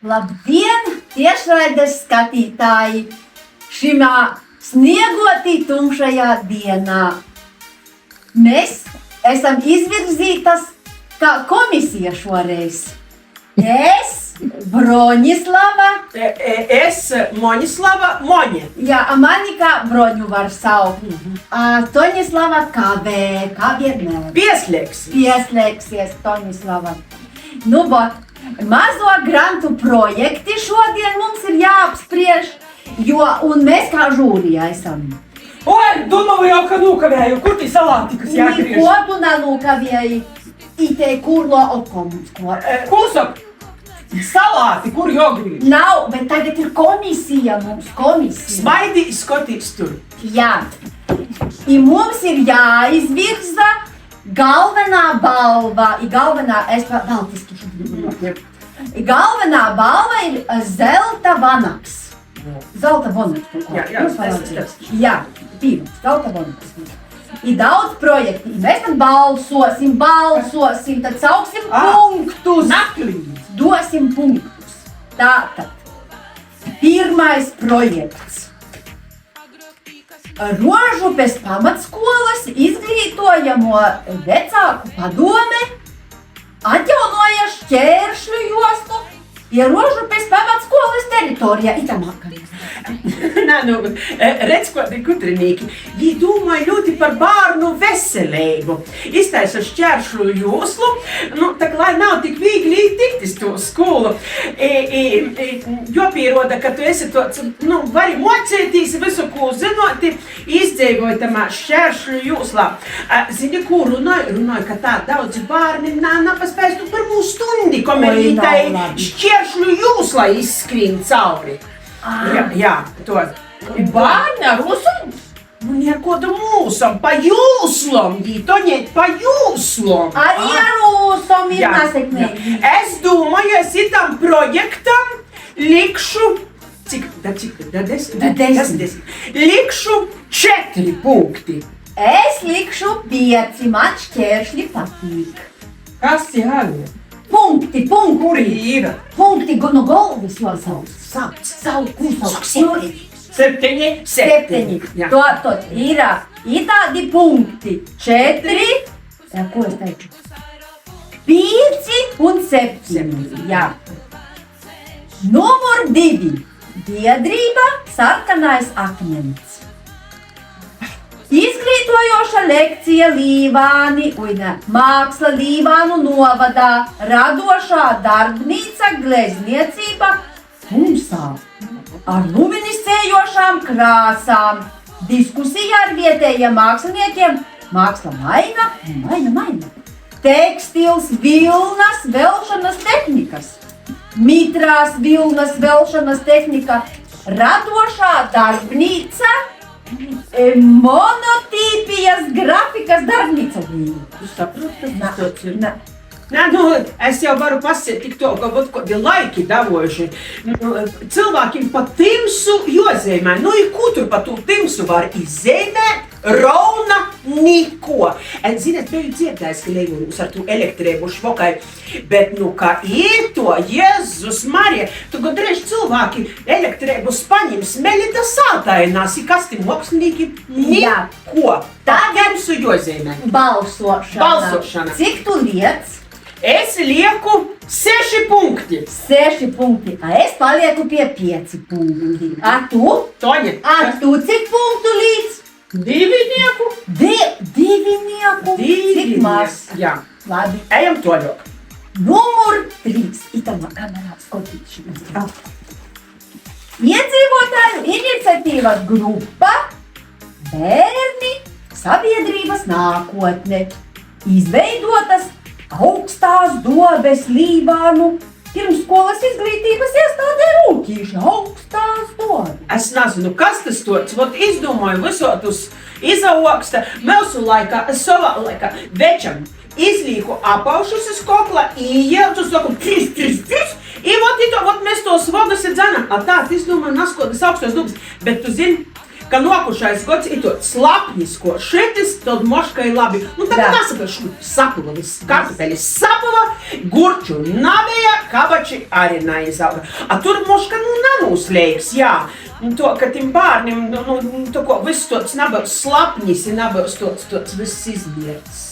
Labdien, tiešraides skatītāji! Šimā sniegotī tumšajā dienā mēs esam izvirzītas kā komisija šoreiz. Es, Broņislava. Es, Moņislava, Moņa. Jā, mani kā Broņu var saukt. Toņislava kavē, kā vienmēr. Pieslēgsies Toņislava. Nu, bot, mazo grantu projekti šodien mums ir jāapspriež, un mēs kā žūrija esam. Oi, domāju jau, ka nūkavēju, kur tī salāti, kas jāgriež? Niko tu nenūkavēji, itei kurlo okomus. Klusam, salāti, kur jāgriež? Nav, bet tagad ir komisija mums, komisija. Smaidi skotīs tur. Jā, I mums ir jāizvirza galvenā balva, galvenā balva ir zelta vanaks. Zelta vanaks. Jā, pīvams, zelta vanaks. Ir daudz projekti, mēs tad balsosim, tad sauksim punktus. Naklīgi. Dosim punktus. Tātad, pirmais projekts. Rožupes pamatskolas izglītojamo vecāku padome atjaunoja šķēršļu joslu pie Rožupes pamatskolas teritorijā. Nē, redz, ko te kutrinīki. Viņi domāja ļoti par bārnu veselību. Iztaisa šķēršļu joslu, tak lai nav tik viegli tikt iz to skolu. Jopīroda, ka tu esi tāds, vari mocētīs visu, ko zinoti, izdzīvoja tamā šķēršļu joslā. Zini, ko runāja, ka tā daudzi bārni napaspēs tu pirmū stundi, kamēr viņi tai šķēršļu joslā izskrīn cauri. Jā, to. Bārni ar usum? Neko da mūsam, pa jūslom, to ņēt pa jūslom. Arī ar usum ir nesekmīgi. Es domāju, es itam projektam likšu, likšu 4 punkti. Es likšu 5, man šķēršļi patīk. Kas jālie? Punkti. Kuri ir? Punkti no galvas jāsauc. Sauc. 7. Tātad ir tādi punkti. 4. Ko es teicu? 5 un 7. Jā. Numur 2. Biedrība Sarkanais akmens. Izglītojoša lekcija Līvāni, māksla Līvānu novadā, radošā darbnīca glezniecība Tumsā, ar luminiscējošām krāsām, diskusija ar vietējiem māksliniekiem, māksla maina, tekstils, vilnas, velšanas tehnikas, mitrās vilnas, velšanas tehnika, radošā darbnīca, monotīpijas grafikas darbnīca. Tu saproti, kas tas ir? Nē, es jau varu pasiet tik to, ka kādi laiki davojuši. Cilvēkiem pa timsu jozīmē. Ko tur pa tu timsu var izzīmēt? Rauna niko. Ziniet, biju dzirdējis, ka Leivūrūs ar tu elektrību švokai, bet kā to, Jēzus Marija, tu gadreiz cilvēki elektrību spaņim smeļi da sātainās, kas ti mokslinieki niko. Tagad su jozīmē. Balsošana. Cik tu liec? Es lieku 6 punkti. 6 punkti. Es palieku pie 5 punkti. A tu? Toņa. A tu cik punktu līdz? 2. 2. Cik maz? Jā. Labi. Ejam toļok. Numur 3. Itamā kamerā skatīšanās. Iedzīvotāju iniciatīvas grupa Bērni sabiedrības nākotne. Izveidotas augstās dobes Līvānu pirmskolas izglītības iestādē Rūķīša. Augstās dobes. Es nezinu, kas tas tāds. Izdomāju visotus izaugsta. Mūsu laikā, savā laikā, večam izlīku apaušus iz kokla, iejeltu, saku, I mēs tos vogas ir dzanam. Tā, izdomāju, naskodas augstos dobes. Bet tu zini, ka nokušais gods ir to slapnis, ko šitis, tad moškai labi. Nu, tad nesaka, sapula, viss kartupeļi sapula, gurču navēja, kabači arī neizauga. A tur moška, nanūslēgs, jā. To, ka tim bārnim, to, ko viss tots nebūs slapnis, nebūs tots viss izbierts.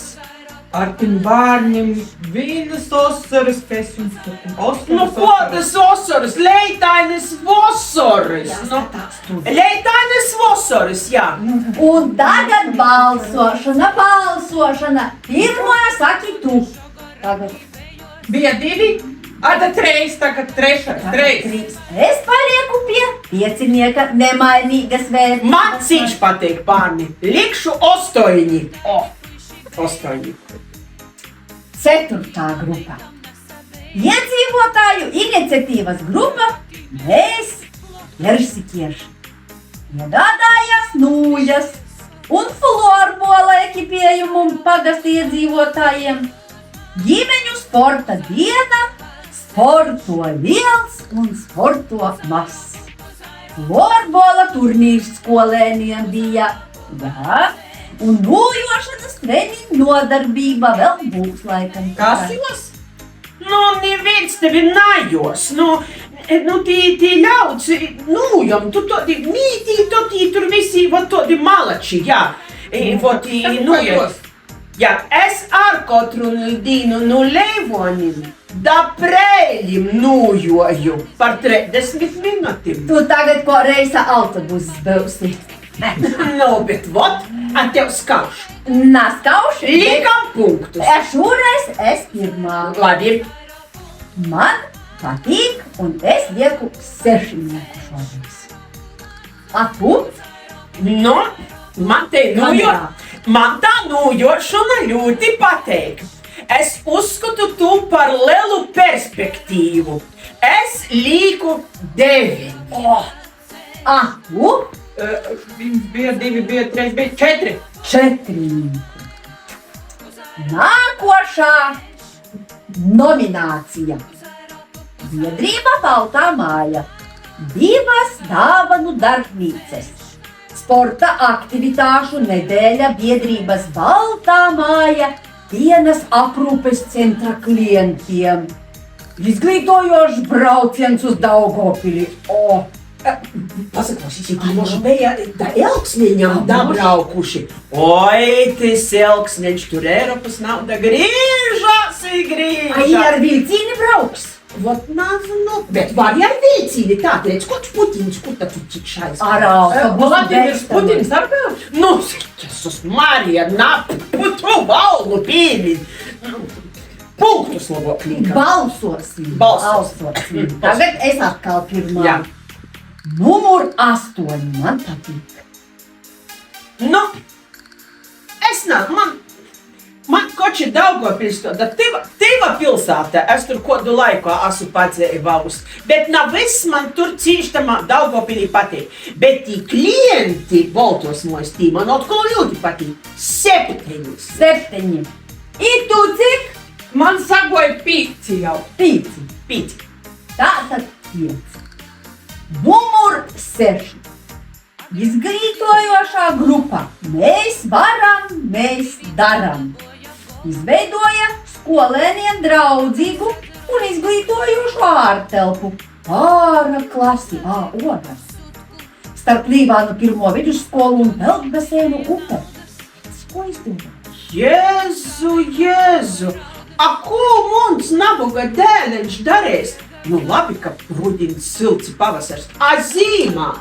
Ar tiem bērniem vienas osaras, pēc jums Nu, ko tas osaras? Leitainis vosaras. Leitainis vosaras, jā. Un tagad balsošana. Pirmā saki tu. Tagad. Bija 2, tad 3, tagad 3. Es palieku pie piecinieka nemainīgas vērtības. Man cīņš patīk, bērni. Likšu 8. 8. Ceturtā grupa. Iedzīvotāju iniciatīvas grupa Mēs Jersikieši. Iegādājās nūjas un florbola ekipējumu pagasta iedzīvotājiem. Ģimeņu sporta diena, sporto liels un sporto mazs. Florbola turnīrs skolēniem bija. Jā. Un nūjošanas treniņu nodarbība vēl būs laikam. Kas jūs? Nu, neviens tevi najos. Tī ļauds, nūjam, tu todi mītī, tur visi, todi malači, jā. Nūjam. Jā, es ar katru dīnu Leivonim da prēļim nūjoju par 30 minūtim. Tu tagad ko reisa autobuss būsi. Bet a tev skauš. Naskauši. Likam punktus. Šoreiz es pirmā. Labi. Man patīk un es lieku 6 šoreiz. A tu? Man tā nūjošana ļoti patīk. Es uzskatu tu par lielu perspektīvu. Es lieku 9. A tu? Viņas bija 2, bija 3, bija 4. 4. Nākošā nominācija. Biedrība Baltā māja. 2 dāvanu darbnīcas. Sporta aktivitāšu nedēļa biedrības Baltā māja dienas aprūpes centra klientiem. Izglītojošs brauciens uz Daugavpili. Pasaklausies, ja mūži bija da Elksniņam dabraukuši. Oi, tis Elksniņš, tur Eiropas nauda grīžās. Ai, ar vilcīni brauks? Vot nezinu, bet var ar vilcīni, tā teic, koč Putiņš, kur tad tu tikšais? Ar autobusu Vladimirs Putins ar vēl? Jesus Marija, tu valnu pīvi. Punktus labāk līkam. Balsosim. Tagad es atkal pirmā. Jā. Numur 8 man patīk. Es nav, man koči Daugavpils to, da tiva pilsāte, es tur kodu laiku esmu padzējusi, bet nav viss man tur cīštamā Daugavpilī patīk. Bet tī klienti Baltos mojas tī man atkal ļoti patīk. 7. I tu cik? Man sagoja 5 jau. 5. Tātad 5. Numur 6. Izglītojošā grupa Mēs varam, mēs daram. Izveidoja skolēniem draudzīgu un izglītojošu ārtelpu. Āra klasi, oras. Starp Līvānu 1. vidusskolu un Peldbasēnu upe. Ko izdomā? Jēzu! A ko mums nabuga dēleņš darēs? Labi, ka rudiņš silts pavasars. A zīmā!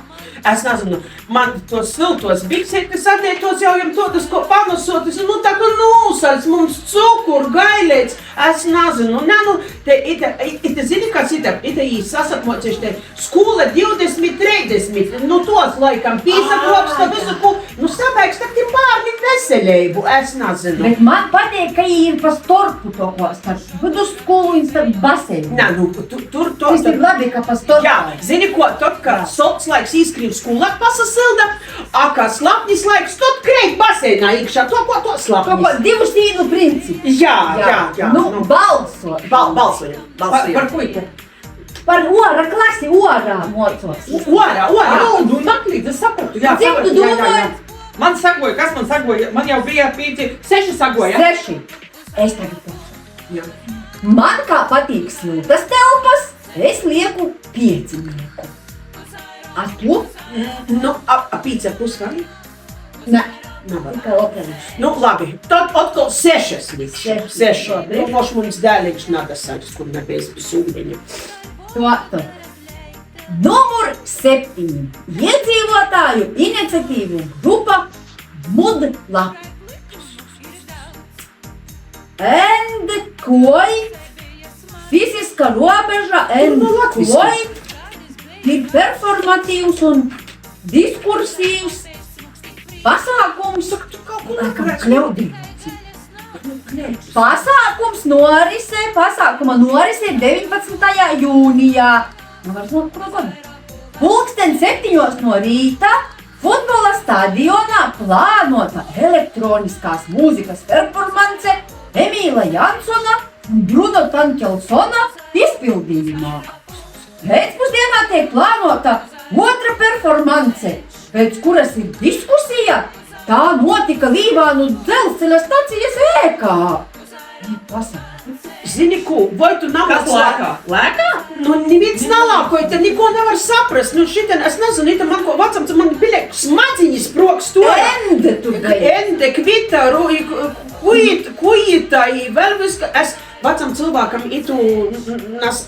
Es nezinu, man tos siltos biksētis atietos jau todas, ko pamasotas, tā kā nūsals, mums cukur, gailēts. Es nezinu, ite zini, kas ite jī sasapmocieši te skola 20-30, tos laikam pīsakropsta visu, ko, sabēgs tak tie bārni veselību, es nezinu. Bet man patīk, ka jī ir pa storpu to ko starp vidusskolu un starp baseinu. Tur Tas ir labi, ka pa storpu. Jā, zini ko, tad, kad solts laiks izkrīv skolā pasasilda, a kā slapnis laiks, tad kreit baseinā iekšā, to To slapnis. ko 2 stīnu principi. Jā. Balsojam. Balsojam. Par ko ite? Par ora klasi, orā mocos. Ora! Nu, naklīt, es sapratu. Jā, Cik tu sapratu, domā? Man sagoja, kas man sagoja? Man jau bija 5, 6 sagoja. 6. Es tagad teikšu. Jā. Man kā patīk siltas telpas, es lieku 5 lieku. A tu? Nu, a 5,5 vai? Nē, Nav. tikai otrais. Nu, labi. Tad atkal 6 līdz. 6. Labi. Nu, moš mums dēlīgs nadasāks, kur nebēs sūdiņu. To. Numur 7. Iedzīvotāju iniciatīvu grupa Mudlap. And quite fiziska robeža and Nu, latviski. quite ir performatīvs un diskursīvs pasākums. Pasākuma norise 19. jūnijā. Pulksten 7 no rīta futbola stadionā plānota elektroniskās mūzikas performance Emīla Jansona un Bruno Tankelsona izpildījumā. Pēcpusdienā tiek plānota otra performance, pēc kuras ir diskusija. Tā notika Līvānu dzelzceļa stacijas ēkā. Zini, ko? Vai tu nav Kas lēkā? Lēkā? Nu, neviens nalākoja, te neko nevar saprast. Nu, šitien, es nezinu, ita man ko vecam, man pieliek smadziņas proks to. Ende tu gaidi. Ende, kvita, kuita, vēl viss, ka es vecam cilvēkam itu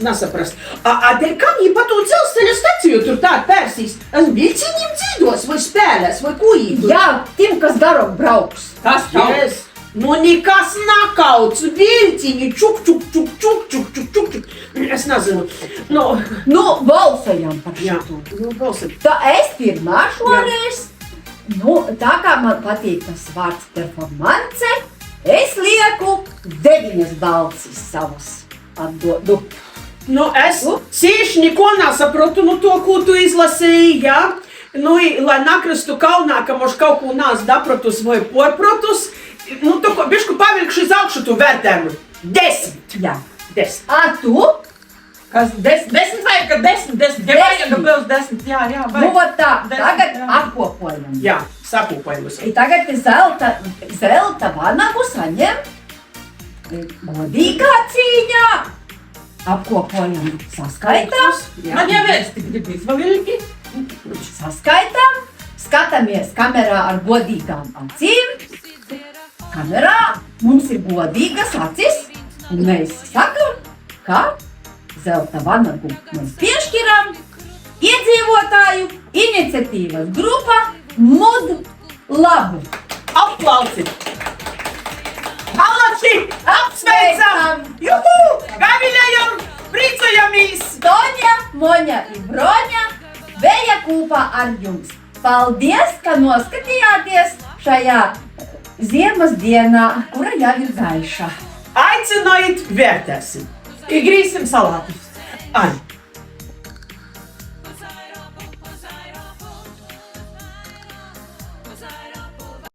nesaprast. Dēļ kam viņi pa to dzelzceļa staciju tur tā pērsīs? Es vilciņiem dzīdos, vai spēlēs, vai kuītu? Jā, tim, kas daro brauks. Kas tev? Yes. Nu, nekas nakauts, vilciņi, čuk. Es nezinu. Nu, balsojam par Jā, šito. nu, balsam. Tā es pirmā šoreiz, tā kā man patīk tas vārds performance, es lieku 9 balsis savas atdodu. Nu, es cieši neko nesaprotu, nu, to, ko tu izlasīji, jā. Nu, lai nakristu kaunā, ka moš kaut ko nās daprotus vai porprotus, nu, to, ko bišku pavilkšu iz augšu tu vērtējumu. 10. Jā. 10. A tu? Kas 10 vajag, ka 10. Ja vajag, ka būs 10. Jā, Nu, vajag. vat tā, 10, tagad jā. apkopojam. Jā, sapūpajumus. I tagad zelta vanagu saņem godīgā cīņā. Apkopojam, saskaitām. Man jau viens tik gribīs, vai vilki? Saskaitām, skatāmies kamerā ar godīgām acīm. Kamerā mums ir godīgas acis, un mēs sakam, ka zelta vanagu mēs piešķiram iedzīvotāju iniciatīvas grupa Mudlap. Aplausi! Malači! Apsveicam! Juhu! Gaviļējam! Pricojamies! Toņa, Moņa un Broņa bija kopā ar jums. Paldies, ka noskatījāties šajā ziemas dienā, kura jau ir gaiša. Aicinājiet, vērtēsim! Grīsim salātus. Ai,